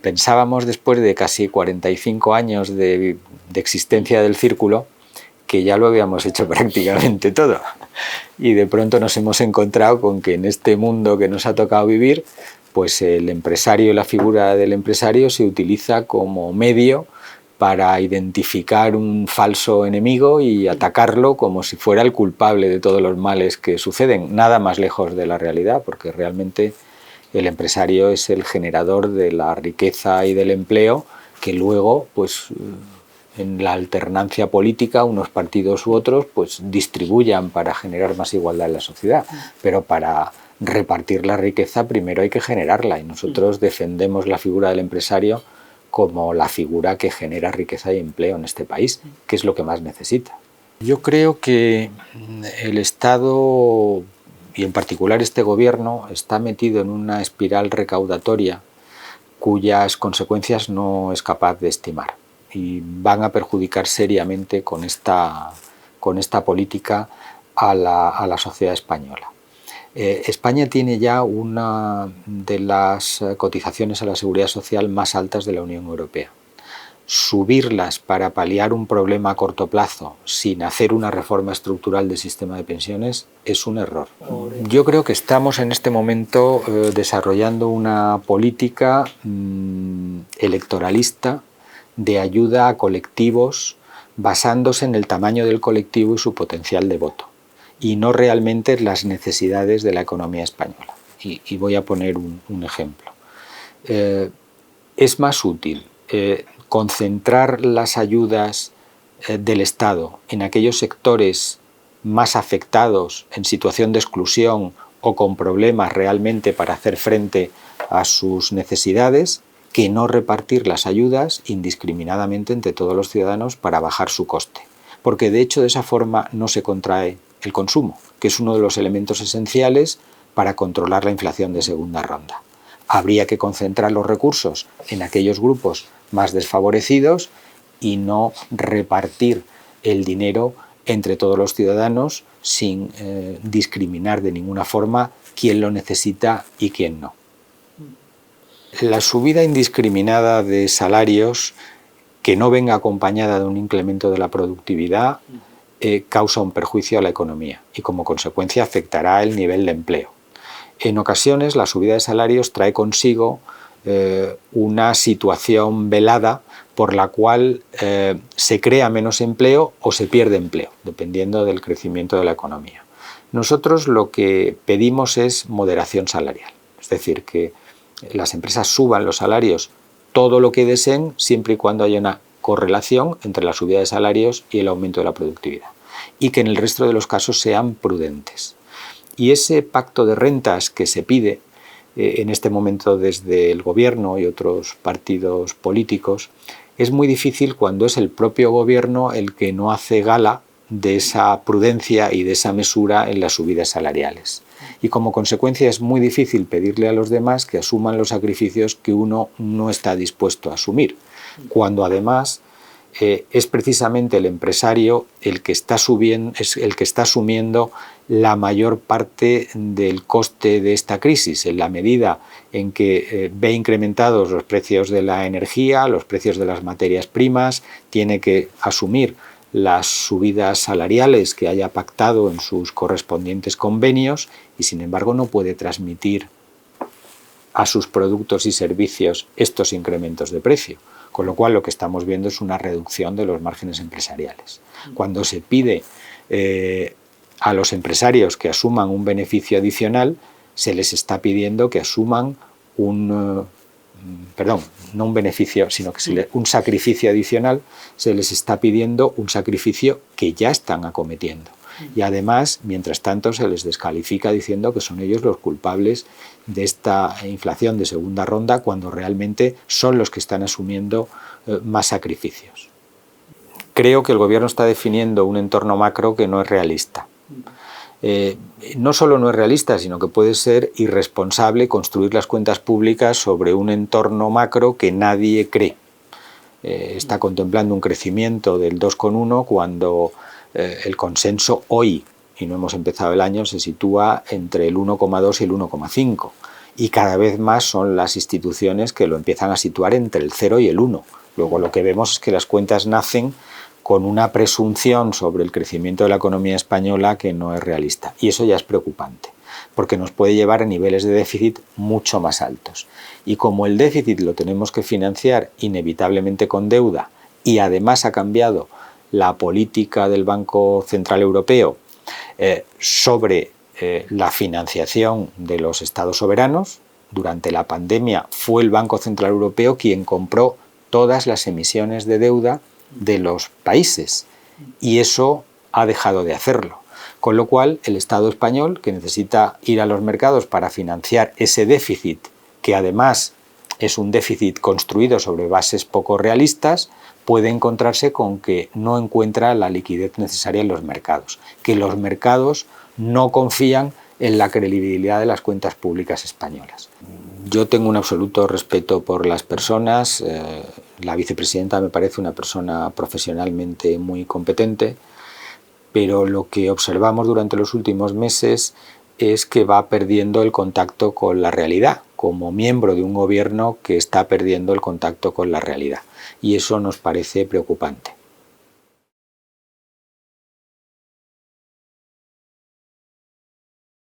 Pensábamos, después de casi 45 años de existencia del círculo, que ya lo habíamos hecho prácticamente todo. Y de pronto nos hemos encontrado con que en este mundo que nos ha tocado vivir, pues el empresario y la figura del empresario se utiliza como medio para identificar un falso enemigo y atacarlo como si fuera el culpable de todos los males que suceden. Nada más lejos de la realidad, porque realmente el empresario es el generador de la riqueza y del empleo que luego, pues, en la alternancia política, unos partidos u otros, pues distribuyan para generar más igualdad en la sociedad. Pero para repartir la riqueza primero hay que generarla, y nosotros defendemos la figura del empresario como la figura que genera riqueza y empleo en este país, que es lo que más necesita. Yo creo que el Estado, y en particular este gobierno, está metido en una espiral recaudatoria cuyas consecuencias no es capaz de estimar, y van a perjudicar seriamente con esta política a la sociedad española. España tiene ya una de las cotizaciones a la seguridad social más altas de la Unión Europea. Subirlas para paliar un problema a corto plazo sin hacer una reforma estructural del sistema de pensiones es un error. Yo creo que estamos en este momento desarrollando una política electoralista de ayuda a colectivos basándose en el tamaño del colectivo y su potencial de voto, y no realmente en las necesidades de la economía española. Y voy a poner un ejemplo. Es más útil concentrar las ayudas del Estado en aquellos sectores más afectados, en situación de exclusión o con problemas realmente para hacer frente a sus necesidades, que no repartir las ayudas indiscriminadamente entre todos los ciudadanos para bajar su coste. Porque de hecho de esa forma no se contrae el consumo, que es uno de los elementos esenciales para controlar la inflación de segunda ronda. Habría que concentrar los recursos en aquellos grupos más desfavorecidos y no repartir el dinero entre todos los ciudadanos sin discriminar de ninguna forma quién lo necesita y quién no. La subida indiscriminada de salarios que no venga acompañada de un incremento de la productividad causa un perjuicio a la economía y como consecuencia afectará el nivel de empleo. En ocasiones la subida de salarios trae consigo una situación velada por la cual se crea menos empleo o se pierde empleo, dependiendo del crecimiento de la economía. Nosotros lo que pedimos es moderación salarial, es decir, que las empresas suban los salarios todo lo que deseen, siempre y cuando haya una correlación entre la subida de salarios y el aumento de la productividad, y que en el resto de los casos sean prudentes. Y ese pacto de rentas que se pide en este momento desde el gobierno y otros partidos políticos es muy difícil cuando es el propio gobierno el que no hace gala de esa prudencia y de esa mesura en las subidas salariales. Y como consecuencia es muy difícil pedirle a los demás que asuman los sacrificios que uno no está dispuesto a asumir, cuando además es precisamente el empresario el que está asumiendo la mayor parte del coste de esta crisis, en la medida en que ve incrementados los precios de la energía, los precios de las materias primas, tiene que asumir las subidas salariales que haya pactado en sus correspondientes convenios y sin embargo no puede transmitir a sus productos y servicios estos incrementos de precio. Con lo cual lo que estamos viendo es una reducción de los márgenes empresariales. Cuando se pide a los empresarios que asuman un beneficio adicional, se les está pidiendo que asuman un sacrificio adicional, se les está pidiendo un sacrificio que ya están acometiendo. Y además, mientras tanto, se les descalifica diciendo que son ellos los culpables de esta inflación de segunda ronda, cuando realmente son los que están asumiendo más sacrificios. Creo que el gobierno está definiendo un entorno macro que no es realista. No solo no es realista, sino que puede ser irresponsable construir las cuentas públicas sobre un entorno macro que nadie cree. Está contemplando un crecimiento del 2,1 cuando el consenso hoy, y no hemos empezado el año, se sitúa entre el 1,2 y el 1,5. y cada vez más son las instituciones que lo empiezan a situar entre el 0 y el 1. Luego lo que vemos es que las cuentas nacen con una presunción sobre el crecimiento de la economía española que no es realista. Y eso ya es preocupante, porque nos puede llevar a niveles de déficit mucho más altos. Y como el déficit lo tenemos que financiar inevitablemente con deuda, y además ha cambiado la política del Banco Central Europeo sobre la financiación de los estados soberanos, durante la pandemia fue el Banco Central Europeo quien compró todas las emisiones de deuda de los países, y eso ha dejado de hacerlo. Con lo cual, el Estado español, que necesita ir a los mercados para financiar ese déficit, que además es un déficit construido sobre bases poco realistas, puede encontrarse con que no encuentra la liquidez necesaria en los mercados, que los mercados no confían en la credibilidad de las cuentas públicas españolas. Yo tengo un absoluto respeto por las personas. La vicepresidenta me parece una persona profesionalmente muy competente, pero lo que observamos durante los últimos meses es que va perdiendo el contacto con la realidad, como miembro de un gobierno que está perdiendo el contacto con la realidad. Y eso nos parece preocupante.